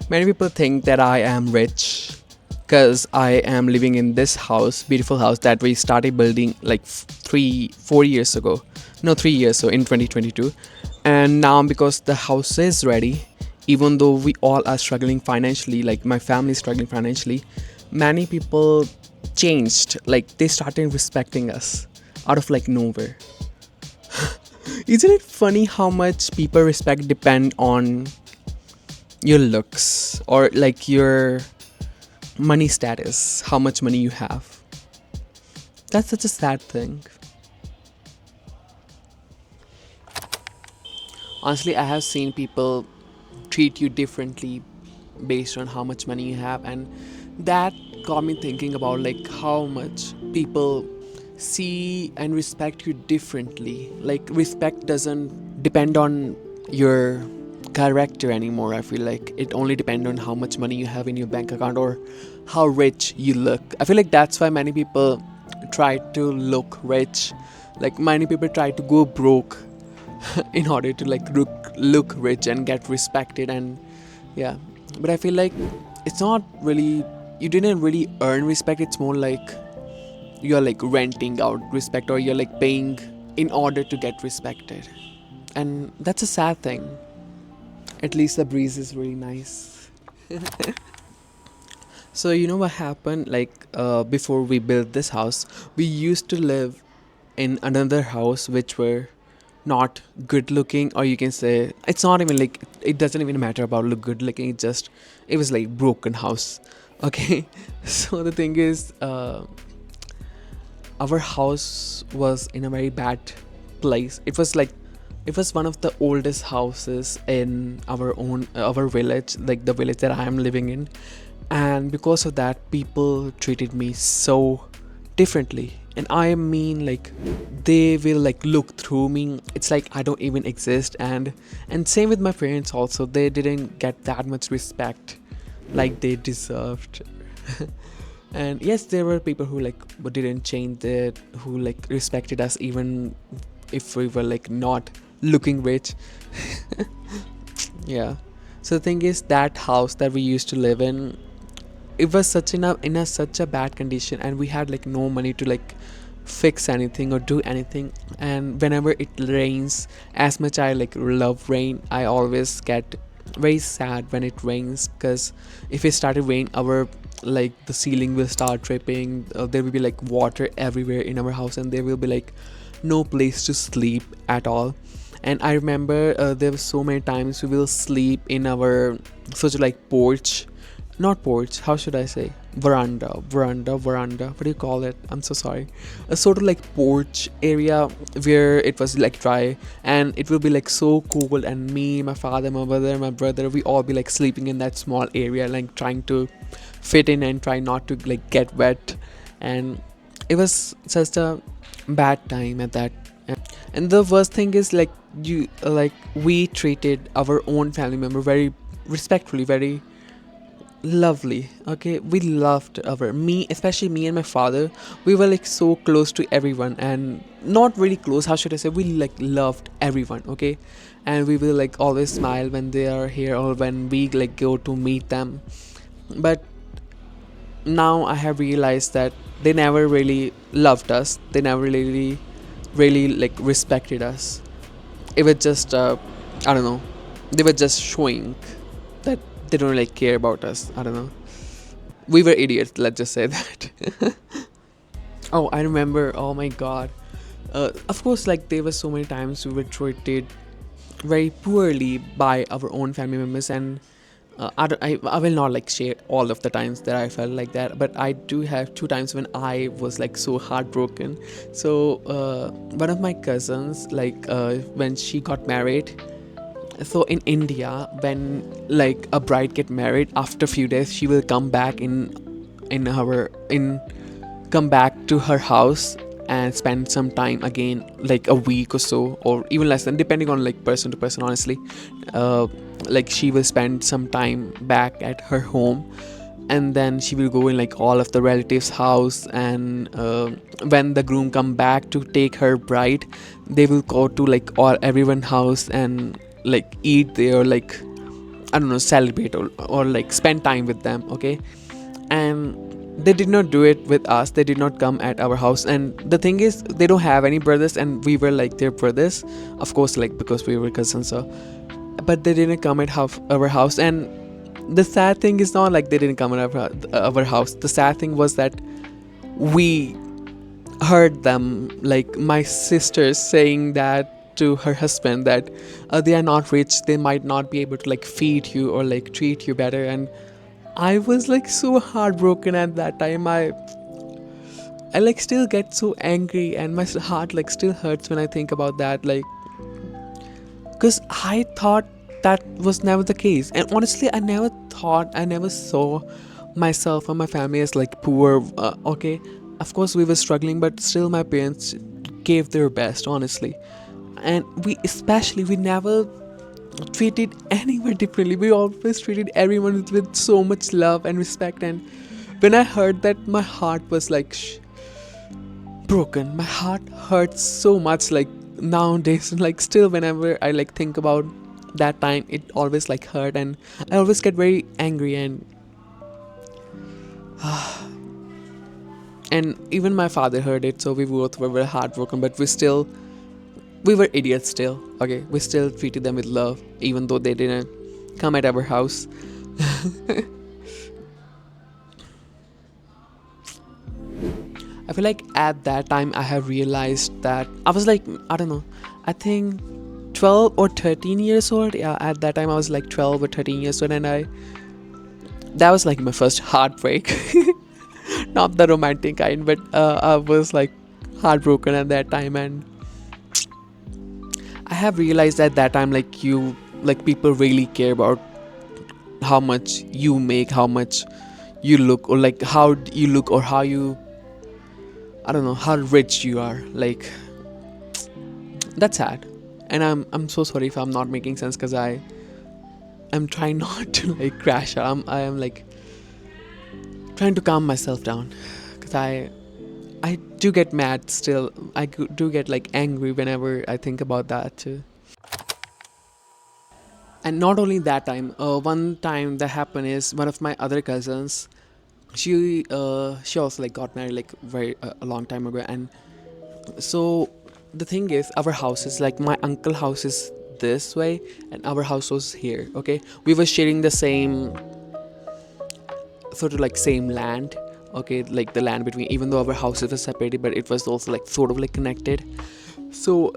Many people think that I am rich because I am living in this house, beautiful house that we started building like 4 years ago. No, 3 years, so in 2022. And now, because the house is ready, even though we all are struggling financially, like my family is struggling financially, many people changed. Like they started respecting us out of like nowhere. Isn't it funny how much people respect depend on your looks or like your money status, how much money you have? That's such a sad thing. Honestly, I have seen people treat you differently based on how much money you have, and that got me thinking about like how much people see and respect you differently. Like respect doesn't depend on your character anymore. I feel like it only depends on how much money you have in your bank account or how rich you look. I feel like that's why many people try to look rich. Like many people try to go broke in order to like look rich and get respected. And yeah, but I feel like it's not really, you didn't really earn respect. It's more like you're like renting out respect, or you're like paying in order to get respected, and that's a sad thing. At least the breeze is really nice. So you know what happened, like before we built this house, we used to live in another house which were not good looking, or you can say it's not even like, it doesn't even matter about look good looking, it was like broken house. Okay. So the thing is, our house was in a very bad place. It was one of the oldest houses in our village, like the village that I am living in. And because of that, people treated me so differently. And I mean, like, they will like look through me, it's like I don't even exist. And same with my parents also, they didn't get that much respect like they deserved. And yes, there were people who like didn't change it, who like respected us even if we were like not looking rich. Yeah. So the thing is, that house that we used to live in, it was such in a such a bad condition, and we had like no money to like fix anything or do anything. And whenever it rains, as much I like love rain, I always get very sad when it rains, because if it started rain, our like the ceiling will start dripping, there will be like water everywhere in our house, and there will be like no place to sleep at all. And I remember there were so many times we will sleep in our such like porch, not porch, how should I say, veranda, what do you call it, I'm so sorry, a sort of like porch area where it was like dry, and it will be like so cold, and me, my father, my mother, my brother, we all be like sleeping in that small area, like trying to fit in and try not to like get wet. And it was just a bad time at that. And the worst thing is, like, you like we treated our own family member very respectfully, very lovely. Okay, we loved our me especially me and my father, we were like so close to everyone, and not really close, how should I say, we like loved everyone. Okay, and we will like always smile when they are here or when we like go to meet them. But now I have realized that they never really loved us, they never really like respected us. It was just I don't know, they were just showing that they don't really care about us. I don't know, we were idiots, let's just say that. Oh, I remember, oh my god, of course, like there were so many times we were treated very poorly by our own family members. And I will not like share all of the times that I felt like that, but I do have two times when I was like so heartbroken. So one of my cousins, like when she got married, so in India, when like a bride get married, after few days she will come back in her in come back to her house and spend some time again, like a week or so, or even less than, depending on like person to person, honestly. uh, like she will spend some time back at her home, and then she will go in like all of the relatives house. And when the groom come back to take her bride, they will go to like all everyone house and like eat there, like I don't know, celebrate or like spend time with them, okay? And they did not do it with us. They did not come at our house. And the thing is, they don't have any brothers, and we were like their brothers, of course, like because we were cousins. So, but they didn't come at our house. And the sad thing is not like they didn't come at our house. The sad thing was that we heard them, like my sister saying that to her husband, that they are not rich, they might not be able to like feed you or like treat you better. And I was like so heartbroken at that time. I like still get so angry, and my heart like still hurts when I think about that, like, because I thought that was never the case. And honestly, I never saw myself or my family as like poor. Okay, of course we were struggling, but still my parents gave their best, honestly. And we never treated anyone differently. We always treated everyone with so much love and respect. And when I heard that, my heart was like broken. My heart hurts so much, like nowadays. Like still, whenever I like think about that time, it always like hurt, and I always get very angry. And even my father heard it, so we both were very heartbroken. But we were idiots still. Okay, we still treated them with love, even though they didn't come at our house. I feel like at that time I have realized that I was like, I don't know, I think 12 or 13 years old. Yeah, at that time I was like 12 or 13 years old, and that was like my first heartbreak. Not the romantic kind, but I was like heartbroken at that time. And I have realized at that time, like like people really care about how much you make, how much you look, or like how you look, or how you, I don't know, how rich you are. Like, that's sad. And I'm so sorry if I'm not making sense, because I'm trying not to like crash out. I am like trying to calm myself down, because I do get mad still. Do get like angry whenever I think about that too. And not only that time, one time that happened is one of my other cousins. She also like got married like very a long time ago. And so the thing is, our house is like, my uncle house is this way, and our house was here. Okay, we were sharing the same sort of like same land. Okay, like the land between, even though our houses were separated, but it was also like sort of like connected. So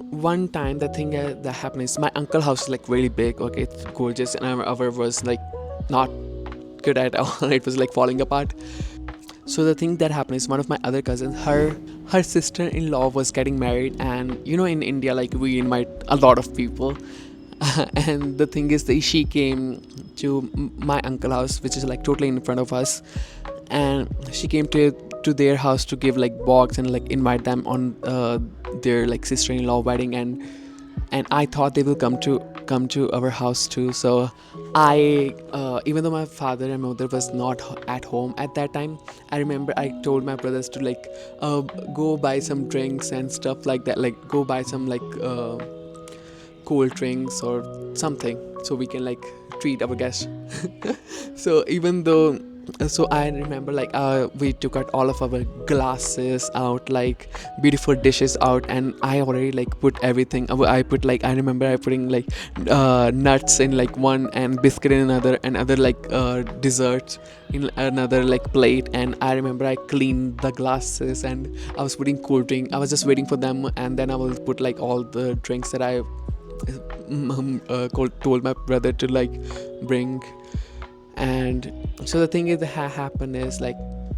one time the thing that happened is, my uncle house is like really big. Okay, it's gorgeous, and our was like not good at all. It was like falling apart. So the thing that happened is, one of my other cousins, her sister-in-law was getting married. And you know, in India, like, we invite a lot of people. And the thing is that she came to my uncle house, which is like totally in front of us. And she came to their house to give like box and like invite them on their like sister-in-law wedding. And I thought they will come to our house too. So I even though my father and mother was not at home at that time, I remember I told my brothers to like go buy some drinks and stuff like that, like go buy some like cold drinks or something, so we can like treat our guests. So even though so I remember like we took out all of our glasses out, like beautiful dishes out. And I already like put everything. I put like, I remember I putting like nuts in like one, and biscuit in another, and other like desserts in another like plate. And I remember I cleaned the glasses, and I was putting cool drink. I was just waiting for them, and then I will put like all the drinks that I told my brother to like bring. And so the thing is that happened is, like,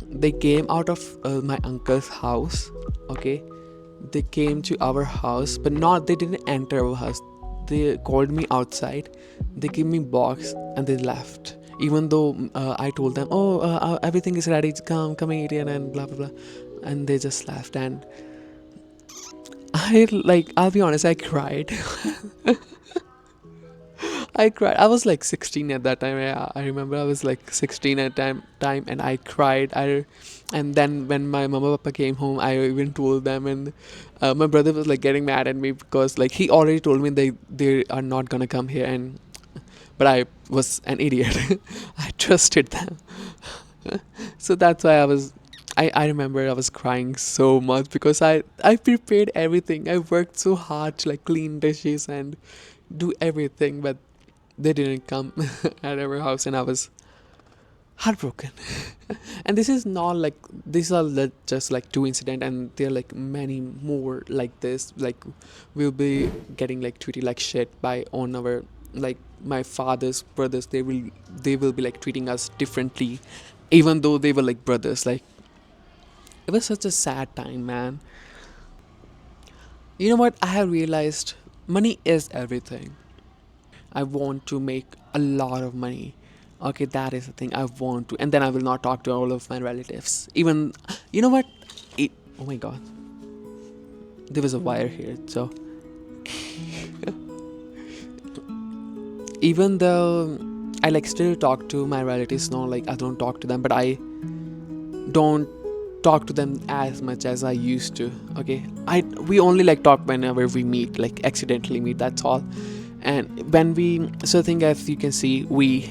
they came out of my uncle's house. Okay, they came to our house, but not, they didn't enter our house. They called me outside, they gave me box, and they left, even though I told them, oh, everything is ready, come eat it, and blah blah blah. And they just left. And I, like, I'll be honest, I cried. I cried. I was like 16 at that time. I remember I was like 16 at time, and I cried. And then when my mama papa came home, I even told them. And my brother was like getting mad at me, because like he already told me they are not gonna come here. And but I was an idiot. I trusted them. So that's why I remember I was crying so much because I prepared everything. I worked so hard to like clean dishes and do everything, but they didn't come at our house, and I was heartbroken. And this is not like, these are just like two incident, and there are like many more like this. Like we'll be getting like treated like shit by on our, like my father's brothers. They will be like treating us differently, even though they were like brothers. Like it was such a sad time, man. You know what? I have realized money is everything. I want to make a lot of money. Okay, that is the thing I want to. And then I will not talk to all of my relatives. Even, you know what? Oh my god, there was a wire here. So, even though I like still talk to my relatives, no, like I don't talk to them, but I don't talk to them as much as I used to. Okay, we only like talk whenever we meet, like accidentally meet. That's all. And when we, so I think as you can see, we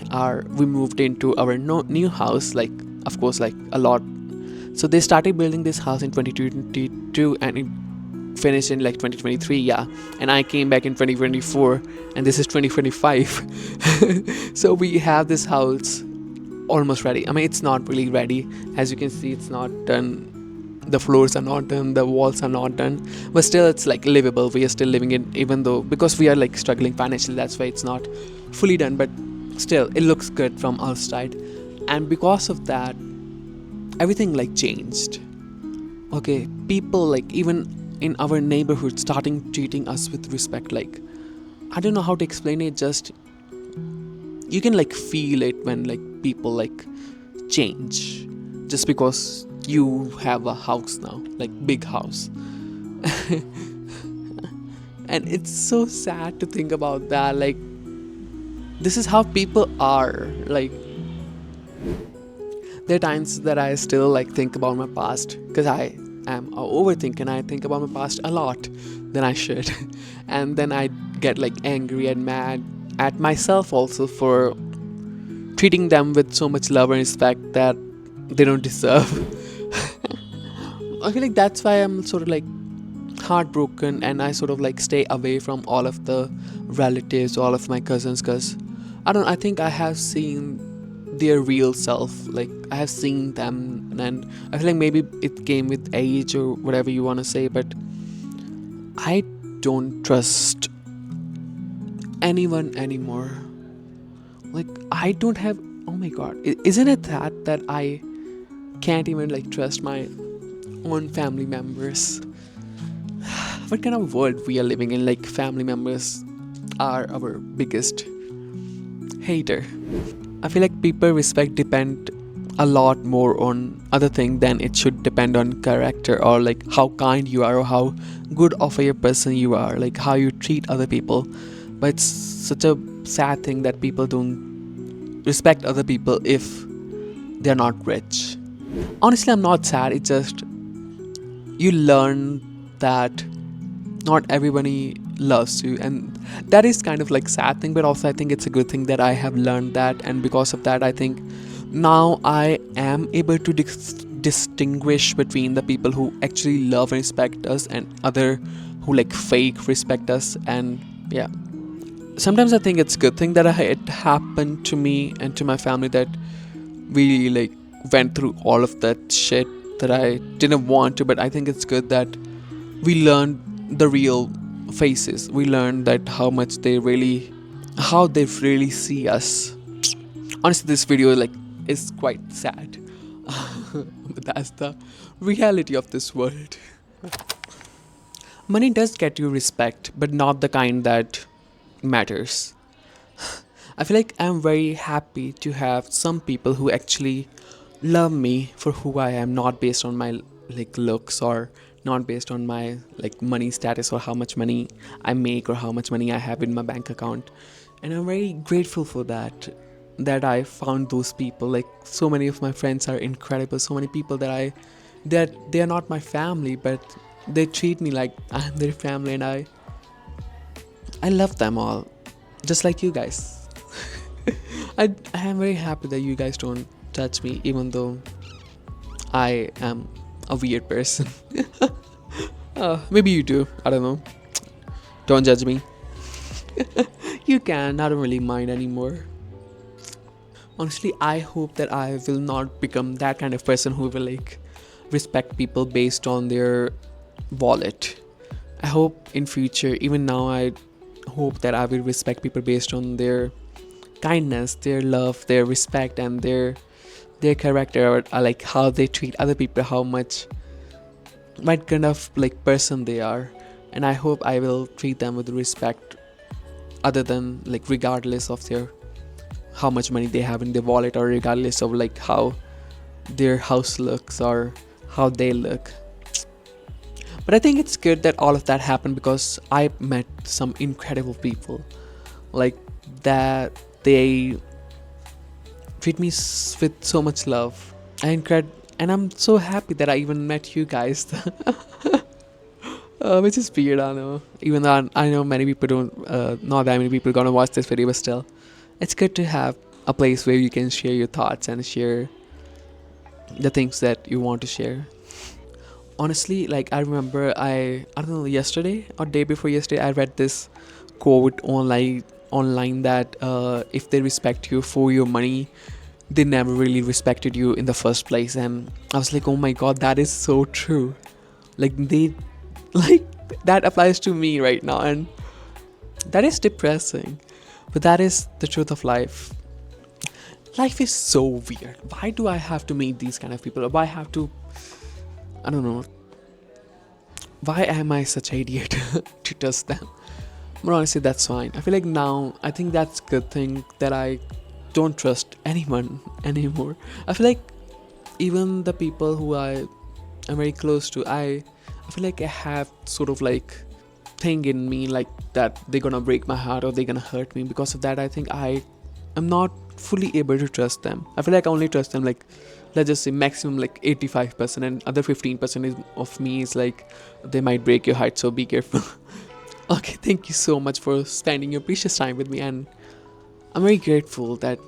moved into our new house, like of course like a lot. So they started building this house in 2022 and it finished in like 2023, yeah. And I came back in 2024 and this is 2025. So we have this house almost ready. I mean, it's not really ready. As you can see, it's not done. The floors are not done, the walls are not done, but still it's like livable. We are still living in, even though because we are like struggling financially, that's why it's not fully done, but still it looks good from outside. And because of that, everything like changed. Okay, people like even in our neighborhood starting treating us with respect. Like I don't know how to explain it, just you can like feel it when like people like change just because you have a house now, like big house. And it's so sad to think about that. Like this is how people are. Like there are times that I still like think about my past because I am a overthinker and I think about my past a lot than I should. And then I get like angry and mad at myself also for treating them with so much love and respect that they don't deserve. I feel like that's why I'm sort of like heartbroken and I sort of like stay away from all of the relatives, all of my cousins, because I think I have seen their real self. Like I have seen them, and I feel like maybe it came with age or whatever you want to say, but I don't trust anyone anymore. Like I don't have, oh my god, isn't it that I can't even like trust my own family members? What kind of world we are living in? Like family members are our biggest hater. I feel like people respect depend a lot more on other thing than it should depend on character or like how kind you are or how good of a person you are, like how you treat other people. But it's such a sad thing that people don't respect other people if they're not rich. Honestly, I'm not sad. It's just you learn that not everybody loves you, and that is kind of like sad thing, but also I think it's a good thing that I have learned that. And because of that, I think now I am able to distinguish between the people who actually love and respect us and other who like fake respect us. And yeah, sometimes I think it's a good thing that it happened to me and to my family, that we like went through all of that shit that I didn't want to. But I think it's good that we learned the real faces. We learned that how they really see us. Honestly, this video like is quite sad. But that's the reality of this world. Money does get you respect, but not the kind that matters. I feel like I'm very happy to have some people who actually love me for who I am, not based on my like looks or not based on my like money status or how much money I make or how much money I have in my bank account. And I'm very grateful for that I found those people. Like so many of my friends are incredible. So many people that they are not my family, but they treat me like I'm their family, and I love them all, just like you guys. I am very happy that you guys don't judge me, even though I am a weird person. Maybe you do. I don't know. Don't judge me. You can. I don't really mind anymore. Honestly, I hope that I will not become that kind of person who will like respect people based on their wallet. I hope in future, even now, I hope that I will respect people based on their kindness, their love, their respect, and their character, or like how they treat other people, how much, what kind of like person they are. And I hope I will treat them with respect, other than like regardless of their how much money they have in their wallet, or regardless of like how their house looks or how they look. But I think it's good that all of that happened because I met some incredible people like that. They treat me with so much love and I'm so happy that I even met you guys. Which is weird, I know. Even though I know many people don't, not that many people gonna watch this video, but still, it's good to have a place where you can share your thoughts and share the things that you want to share. Honestly, like I remember, I don't know, yesterday or day before yesterday, I read this quote online that if they respect you for your money, they never really respected you in the first place. And I was like, oh my god, that is so true. Like they like that applies to me right now, and that is depressing, but that is the truth of life. Life is so weird. Why do I have to meet these kind of people? Why have to, I don't know, why am I such an idiot to trust them? But honestly, that's fine. I feel like now, I think that's a good thing that I don't trust anyone anymore. I feel like even the people who I am very close to, I feel like I have sort of like thing in me like that they're gonna break my heart or they're gonna hurt me. Because of that, I think I am not fully able to trust them. I feel like I only trust them like, let's just say maximum like 85%, and other 15% is of me is like they might break your heart, so be careful. Okay, thank you so much for spending your precious time with me, and I'm very grateful that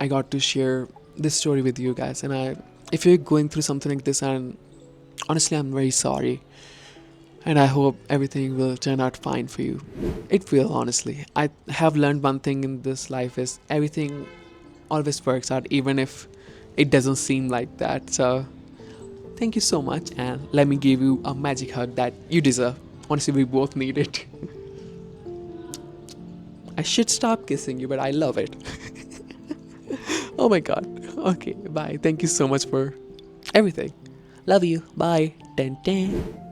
I got to share this story with you guys. And if you're going through something like this, and honestly, I'm very sorry, and I hope everything will turn out fine for you. It will, honestly. I have learned one thing in this life is everything always works out, even if it doesn't seem like that. So thank you so much, and let me give you a magic hug that you deserve. Honestly, we both need it. I should stop kissing you, but I love it. Oh my god. Okay, bye. Thank you so much for everything. Love you. Bye. 10 10.